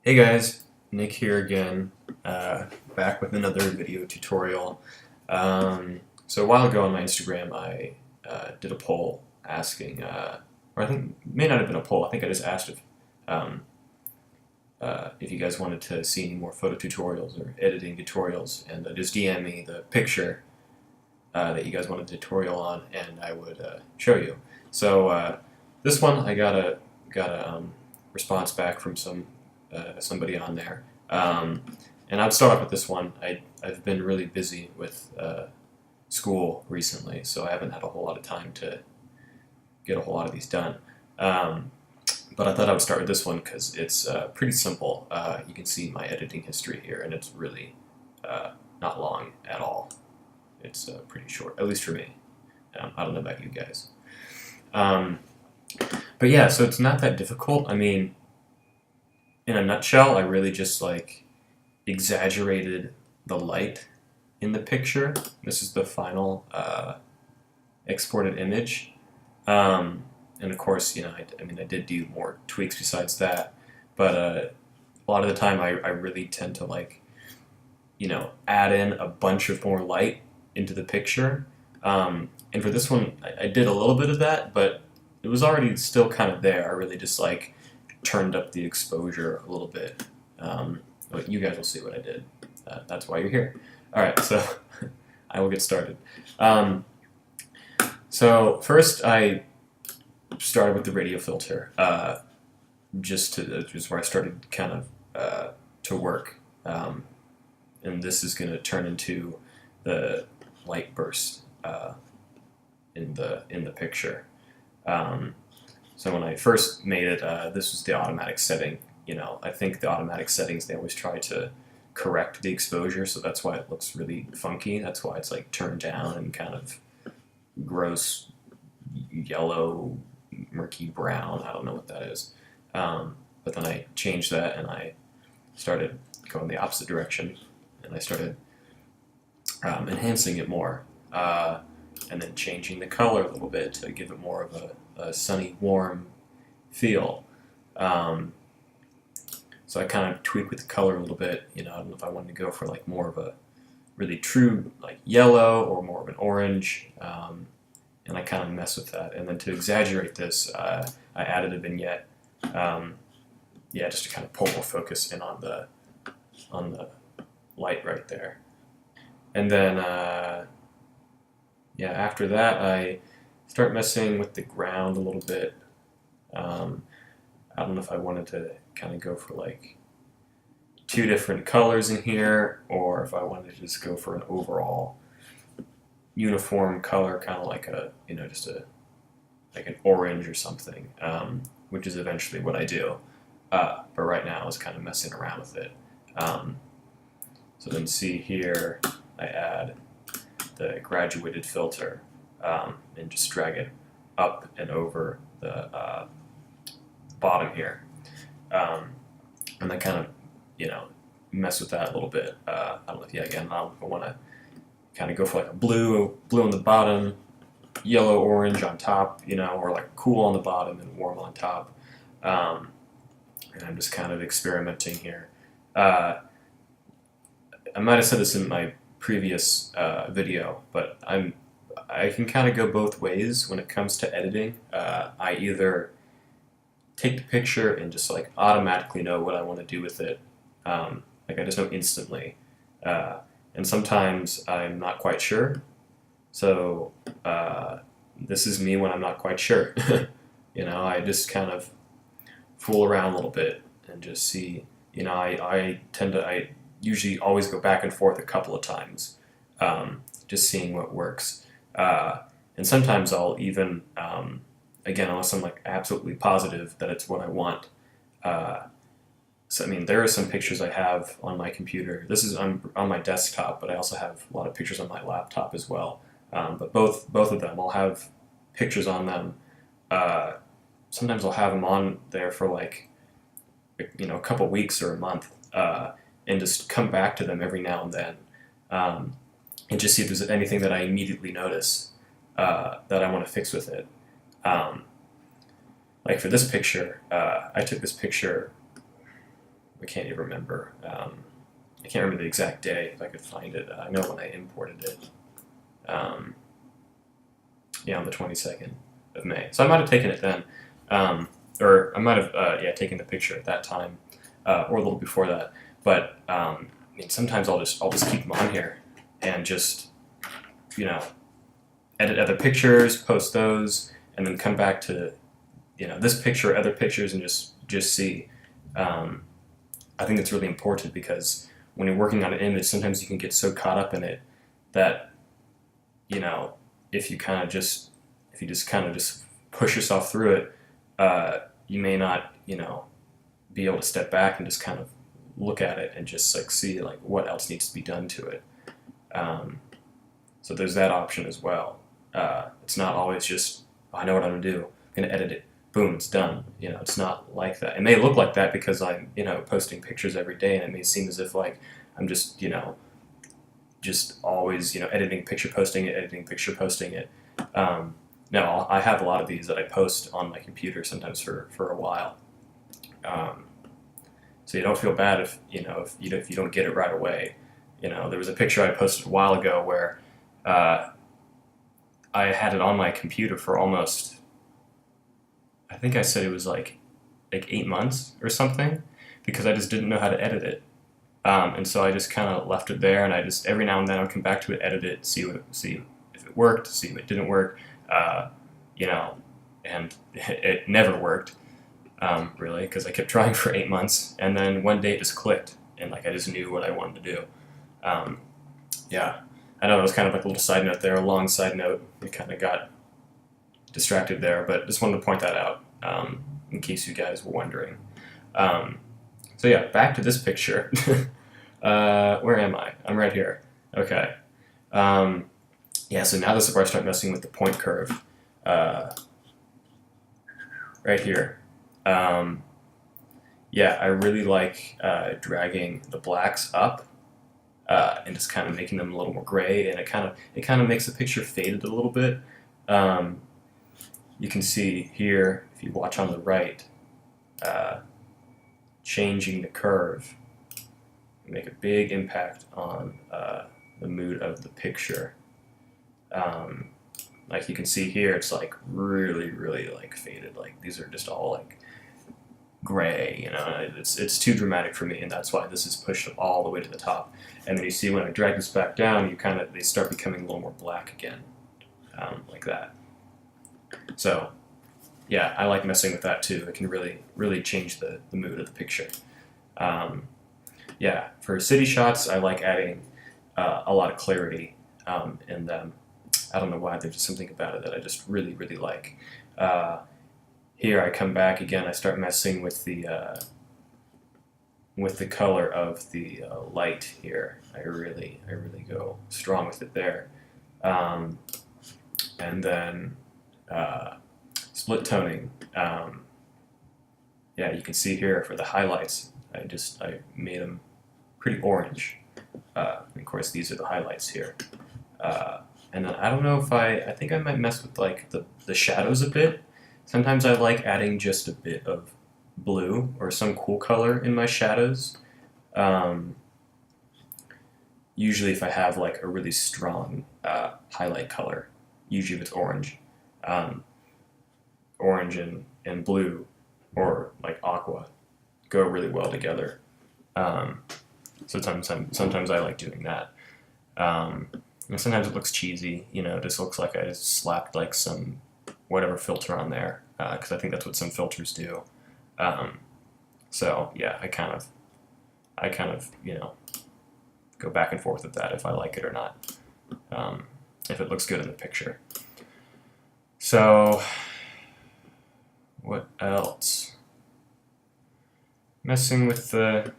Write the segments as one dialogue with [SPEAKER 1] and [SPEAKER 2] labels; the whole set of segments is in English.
[SPEAKER 1] Hey guys, Nick here again, back with another video tutorial. So a while ago on my Instagram, I did a poll asking, or I think it may not have been a poll. I think I just asked um, if you guys wanted to see any more photo tutorials or editing tutorials, and just DM me the picture that you guys want a tutorial on, and I would show you. So this one, I got a response back from somebody on there. And I'd start off with this one. I've been really busy with school recently, so I haven't had a whole lot of time to get a whole lot of these done. But I thought I would start with this one because it's pretty simple. You can see my editing history here, and it's really not long at all. It's pretty short, at least for me. I don't know about you guys. But yeah, so it's not that difficult. I mean, in a nutshell, I really just like exaggerated the light in the picture. This is the final exported image. And of course, I mean, I did do more tweaks besides that, but a lot of the time I really tend to like, add in a bunch of more light into the picture. And for this one, I did a little bit of that, but it was already still kind of there. I really just like turned up the exposure a little bit. But you guys will see what I did. That's why you're here. All right, so I will get started. So first, I started with the radio filter, just where I started kind of to work, and this is going to turn into the light burst in the picture. So when I first made it, this was the automatic setting. I think the automatic settings, they always try to correct the exposure, so that's why it looks really funky. That's why it's like turned down and kind of gross yellow, murky brown. I don't know what that is. But then I changed that and I started going the opposite direction, and I started enhancing it more, and then changing the color a little bit to give it more of a sunny, warm feel. So I kind of tweak with the color a little bit. I don't know if I wanted to go for like more of a really true like yellow or more of an orange, and I kind of mess with that. And then to exaggerate this, I added a vignette, just to kind of pull more focus in on the light right there. And then after that, I start messing with the ground a little bit. I don't know if I wanted to kind of go for like two different colors in here, or if I wanted to just go for an overall uniform color, kind of like just like an orange or something, which is eventually what I do. But right now I was kind of messing around with it. So then see here, I add the graduated filter, and just drag it up and over the bottom here. And I kind of, mess with that a little bit. I don't know if, again, I want to kind of go for like a blue on the bottom, yellow, orange on top, or like cool on the bottom and warm on top. And I'm just kind of experimenting here. I might have said this in my previous video, but I can kind of go both ways when it comes to editing. I either take the picture and just like automatically know what I want to do with it. Like I just know instantly. And sometimes I'm not quite sure. So this is me when I'm not quite sure. I just kind of fool around a little bit and just see. I usually always go back and forth a couple of times, just seeing what works. And sometimes I'll even, again, unless I'm like absolutely positive that it's what I want. So I mean, there are some pictures I have on my computer. This is on my desktop, but I also have a lot of pictures on my laptop as well. But both of them, I'll have pictures on them. Sometimes I'll have them on there for like, a couple weeks or a month, and just come back to them every now and then, and just see if there's anything that I immediately notice that I want to fix with it. Like for this picture, I took this picture I can't even remember. I can't remember the exact day if I could find it. I know when I imported it. Yeah, on the 22nd of May. So I might have taken it then, or I might have taken the picture at that time, or a little before that. But I mean, sometimes I'll just keep them on here and just edit other pictures, post those, and then come back to this picture, other pictures, and just see. I think it's really important because when you're working on an image, sometimes you can get so caught up in it that if you just kind of just push yourself through it, you may not be able to step back and just kind of look at it and just like see like what else needs to be done to it. So there's that option as well. It's not always just I know what I'm gonna do. I'm gonna edit it. Boom, it's done. It's not like that. It may look like that because I'm posting pictures every day, and it may seem as if like I'm just always editing picture, posting it, editing picture, posting it. No, I have a lot of these that I post on my computer sometimes for a while. So you don't feel bad if you don't get it right away. There was a picture I posted a while ago where I had it on my computer for almost, I think I said it was like 8 months or something, because I just didn't know how to edit it. And so I just kind of left it there, and I just every now and then I'd come back to it, edit it, see if it worked, see if it didn't work, and it never worked, really, because I kept trying for 8 months, and then one day it just clicked, and like I just knew what I wanted to do. Yeah, I know it was kind of like a little side note there, a long side note. It kind of got distracted there, but just wanted to point that out in case you guys were wondering. So yeah, back to this picture. Where am I? I'm right here. Okay. Yeah, so now this is where I start messing with the point curve. Right here. Yeah, I really like dragging the blacks up and just kind of making them a little more gray, and it kind of makes the picture faded a little bit. You can see here, if you watch on the right, changing the curve make a big impact on the mood of the picture. Like you can see here, it's like really, really like faded. Like these are just all like gray, it's too dramatic for me, and that's why this is pushed all the way to the top. And then you see when I drag this back down, they start becoming a little more black again, like that. So yeah, I like messing with that too. It can really, really change the mood of the picture. Yeah, for city shots, I like adding a lot of clarity in them. I don't know why, there's just something about it that I just really, really like. Here I come back again, I start messing with the color of the light here. I really go strong with it there. And then split toning. Yeah, you can see here for the highlights, I made them pretty orange. And of course, these are the highlights here. And then I don't know if I think I might mess with like the shadows a bit. Sometimes I like adding just a bit of blue or some cool color in my shadows. Usually if I have like a really strong highlight color, usually if it's orange. Orange and blue, or like aqua, go really well together. Sometimes I like doing that. And sometimes it looks cheesy, it just looks like I just slapped like some whatever filter on there, because I think that's what some filters do. So yeah, I kind of go back and forth with that if I like it or not, if it looks good in the picture. So what else? Messing with the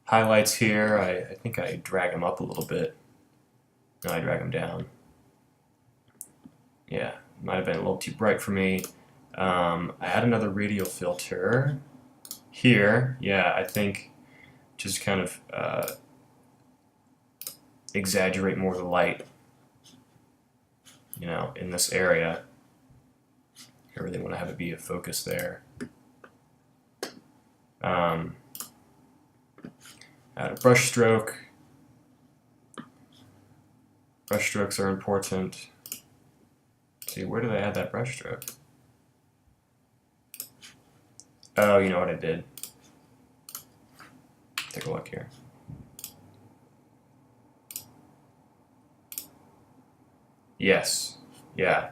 [SPEAKER 1] highlights here, I think I drag them up a little bit. No, I drag them down. Yeah, might have been a little too bright for me. I had another radial filter here. Yeah, I think just kind of exaggerate more of the light, in this area. I really want to have it be a focus there. Add a brush stroke. Brush strokes are important. Let's see, where did I add that brush stroke? Oh, you know what I did? Take a look here. Yes, yeah.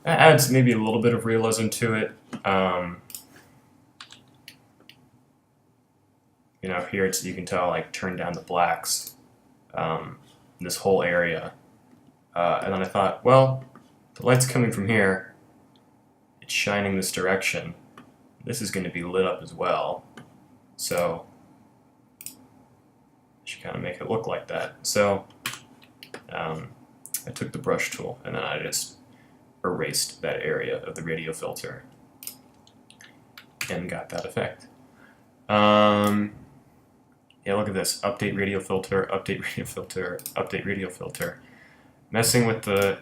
[SPEAKER 1] That adds maybe a little bit of realism to it. You know, here it's, you can tell, like, turn down the blacks in this whole area. And then I thought, well, the light's coming from here. It's shining this direction. This is going to be lit up as well. So I should kind of make it look like that. So I took the brush tool and then I just erased that area of the radio filter and got that effect. Yeah, look at this. Update radio filter, update radio filter, update radio filter. Messing with the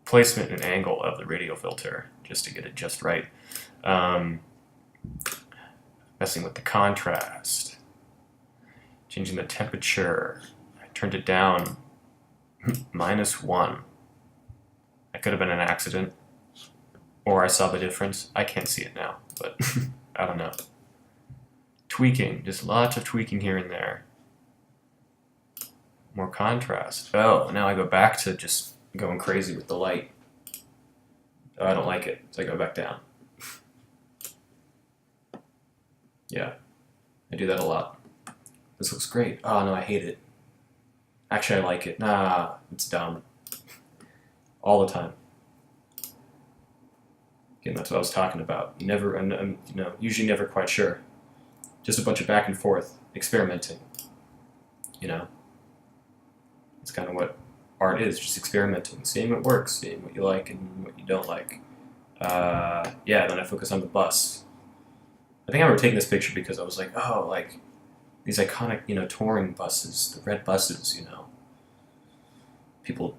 [SPEAKER 1] placement and angle of the radio filter just to get it just right. Messing with the contrast. Changing the temperature. I turned it down -1. That could have been an accident. Or I saw the difference. I can't see it now, but I don't know. Tweaking, just lots of tweaking here and there. More contrast. Oh, now I go back to just going crazy with the light. Oh, I don't like it, so I go back down. Yeah, I do that a lot. This looks great. Oh no, I hate it. Actually, I like it. Nah, it's dumb. All the time. Again, that's what I was talking about. Never, you know, usually never quite sure. Just a bunch of back and forth, experimenting. You know, it's kind of what art is, just experimenting, seeing what works, seeing what you like and what you don't like. Yeah, then I focus on the bus. I think I remember taking this picture because I was like, oh, like these iconic, you know, touring buses, the red buses, you know. People,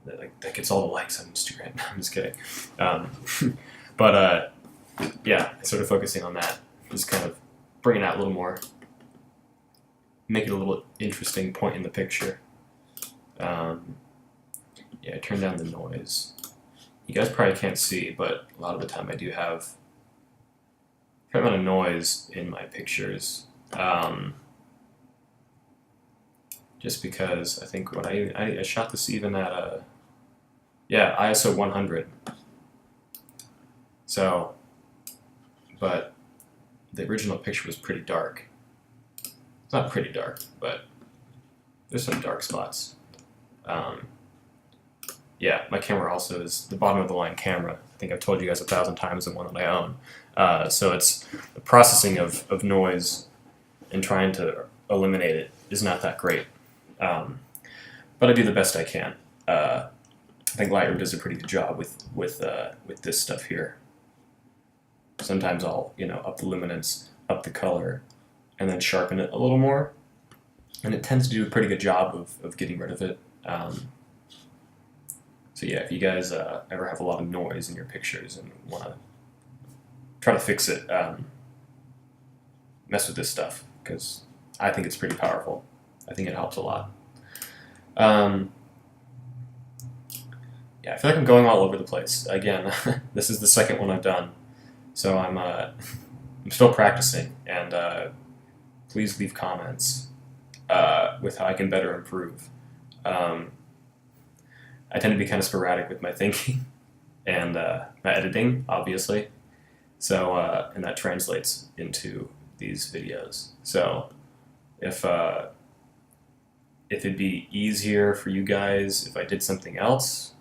[SPEAKER 1] that gets all the likes on Instagram. I'm just kidding. But yeah, sort of focusing on that, just kind of bring it out a little more, make it a little interesting point in the picture. Yeah, turn down the noise. You guys probably can't see, but a lot of the time I do have a fair amount of noise in my pictures. Just because I think when I shot this even at yeah, ISO 100. So, but the original picture was pretty dark. It's not pretty dark, but there's some dark spots. Yeah, my camera also is the bottom of the line camera. I think I've told you guys 1,000 times the one that I own. So it's the processing of noise and trying to eliminate it is not that great. But I do the best I can. I think Lightroom does a pretty good job with this stuff here. Sometimes I'll, you know, up the luminance, up the color, and then sharpen it a little more. And it tends to do a pretty good job of getting rid of it. So yeah, if you guys ever have a lot of noise in your pictures and want to try to fix it, mess with this stuff, because I think it's pretty powerful. I think it helps a lot. Yeah, I feel like I'm going all over the place. Again, this is the second one I've done. So I'm still practicing, and please leave comments with how I can better improve. I tend to be kind of sporadic with my thinking and my editing, obviously. So and that translates into these videos. So if it'd be easier for you guys if I did something else,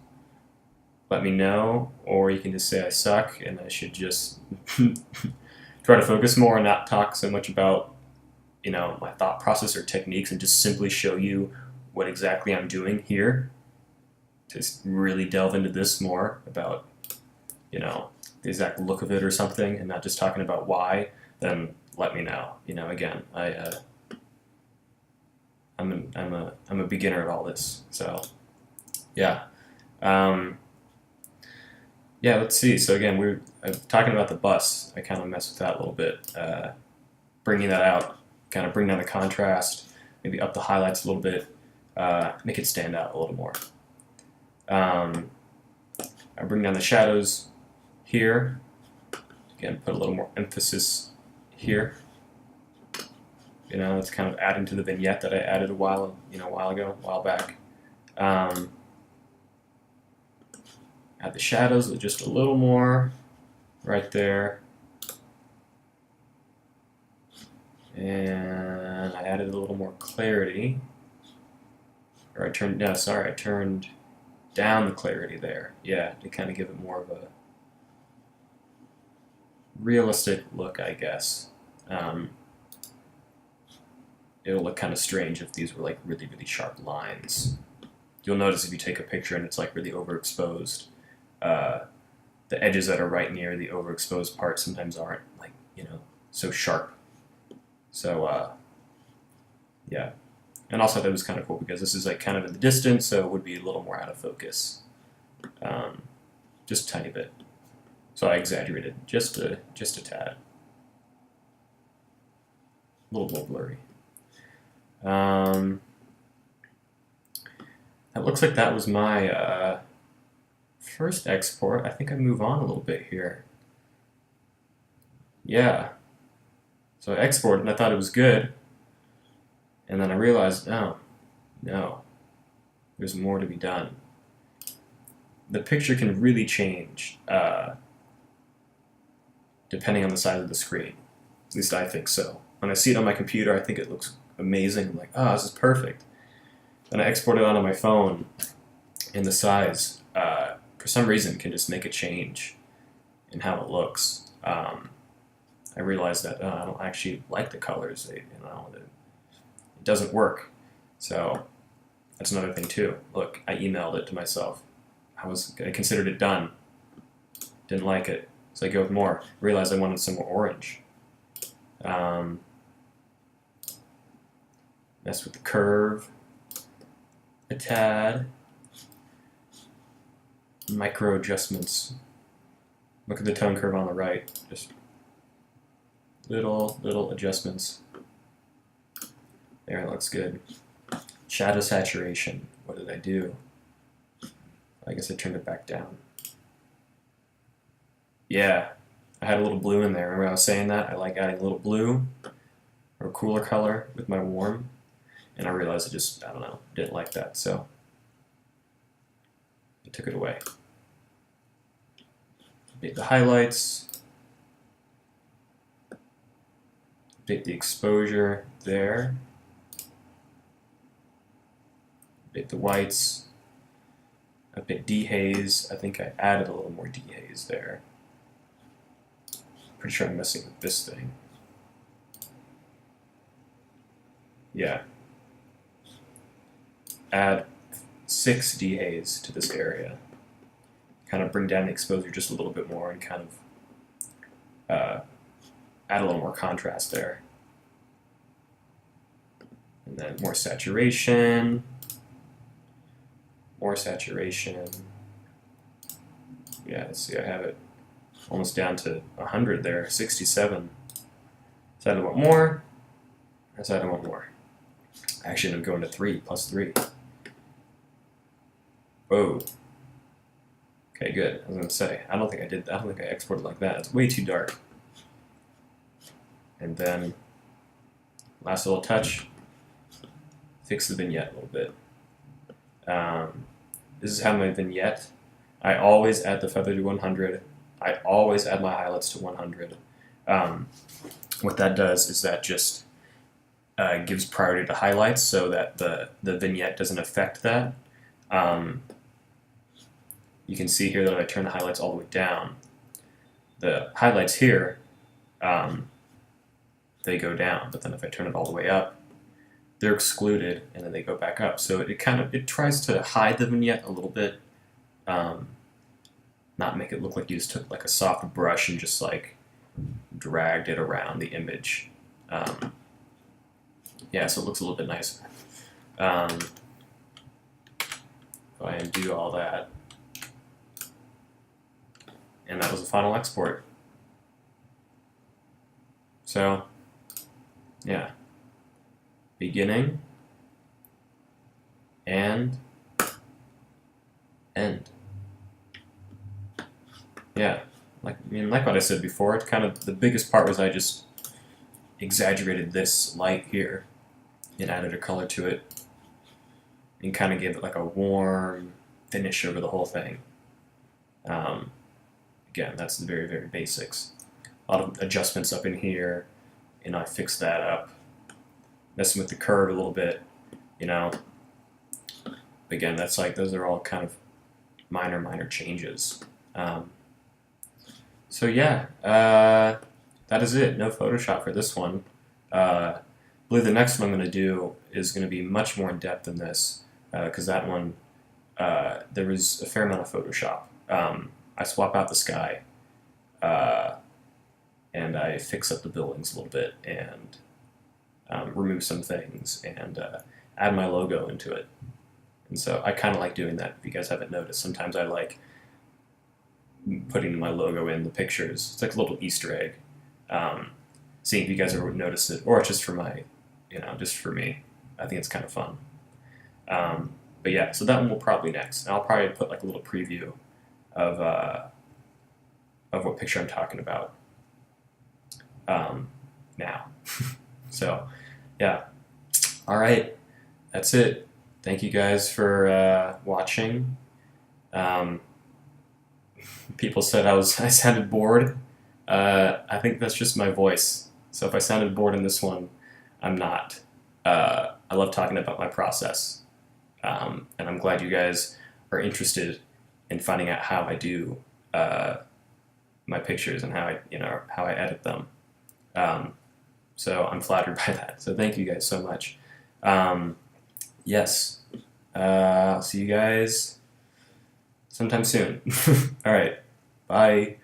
[SPEAKER 1] let me know, or you can just say I suck and I should just try to focus more and not talk so much about, you know, my thought process or techniques and just simply show you what exactly I'm doing here. Just really delve into this more about, you know, the exact look of it or something, and not just talking about why, then let me know. You know, again, I'm a beginner at all this, so yeah. Yeah, let's see. So again, I'm talking about the bus. I kind of messed with that a little bit, bringing that out kind of bring down the contrast, maybe up the highlights a little bit, make it stand out a little more. I bring down the shadows here. Again, put a little more emphasis here. You know, it's kind of adding to the vignette that I added a while back. Add the shadows with just a little more right there. And I added a little more clarity. Or I turned down the clarity there. Yeah, to kind of give it more of a realistic look, I guess. It'll look kind of strange if these were like really, really sharp lines. You'll notice if you take a picture and it's like really overexposed, the edges that are right near the overexposed part sometimes aren't like, so sharp. So, yeah. And also that was kind of cool because this is like kind of in the distance, so it would be a little more out of focus. Just a tiny bit. So I exaggerated just a tad. A little more blurry. It looks like that was my first export. I think I move on a little bit here. Yeah. So I exported and I thought it was good. And then I realized, oh, no. There's more to be done. The picture can really change depending on the size of the screen. At least I think so. When I see it on my computer, I think it looks amazing. I'm like, oh, this is perfect. Then I export it onto my phone, and the size, for some reason, can just make a change in how it looks. I realized that I don't actually like the colors. It doesn't work. So that's another thing too. Look, I emailed it to myself. I considered it done. Didn't like it. So I go with more. Realized I wanted some more orange. Mess with the curve a tad. Micro adjustments. Look at the tone curve on the right. Just little adjustments. There, it looks good. Shadow saturation. What did I do? I guess I turned it back down. Yeah, I had a little blue in there. Remember I was saying that? I like adding a little blue or a cooler color with my warm. And I realized I don't know, didn't like that, so I took it away. Update the highlights. Update the exposure there. Update the whites. Update dehaze. I think I added a little more dehaze there. Pretty sure I'm messing with this thing. Yeah. Add 6 dehaze to this area. Kind of bring down the exposure just a little bit more and kind of add a little more contrast there. And then more saturation. More saturation. Yeah, let's see, I have it almost down to 100 there, 67. Decided I want more. I decided I want more. Actually, I'm going to 3, plus 3. Whoa. Okay, good. I was going to say, I don't think I exported like that. It's way too dark. And then, last little touch, fix the vignette a little bit. This is how my vignette, I always add the feather to 100. I always add my highlights to 100. What that does is that just gives priority to highlights so that the vignette doesn't affect that. You can see here that if I turn the highlights all the way down, the highlights here, they go down, but then if I turn it all the way up, they're excluded and then they go back up. So it tries to hide the vignette a little bit, not make it look like you just took like a soft brush and just like dragged it around the image. Yeah, so it looks a little bit nicer. If I undo all that, and that was the final export. So, yeah. beginning, and end. Yeah, like what I said before, it's kind of the biggest part was I just exaggerated this light here and added a color to it and kind of gave it like a warm finish over the whole thing. Again, that's the very, very basics. A lot of adjustments up in here, and I fixed that up. Messing with the curve a little bit, you know. Again, that's like, those are all kind of minor changes. So yeah, that is it. No Photoshop for this one. I believe the next one I'm going to do is going to be much more in depth than this, because that one, there was a fair amount of Photoshop. I swap out the sky, and I fix up the buildings a little bit, and remove some things, and add my logo into it. And so I kind of like doing that. If you guys haven't noticed, sometimes I like putting my logo in the pictures. It's like a little Easter egg. Seeing if you guys ever noticed it, or it's just for my, just for me. I think it's kind of fun. But yeah, so that one will probably next. And I'll probably put like a little preview of what picture I'm talking about now. So yeah, all right, that's it. Thank you guys for watching. People said I sounded bored. I think that's just my voice. So if I sounded bored in this one, I'm not. I love talking about my process, and I'm glad you guys are interested in finding out how I do my pictures and how I edit them. So I'm flattered by that. So thank you guys so much. Yes, I'll see you guys sometime soon. All right, bye.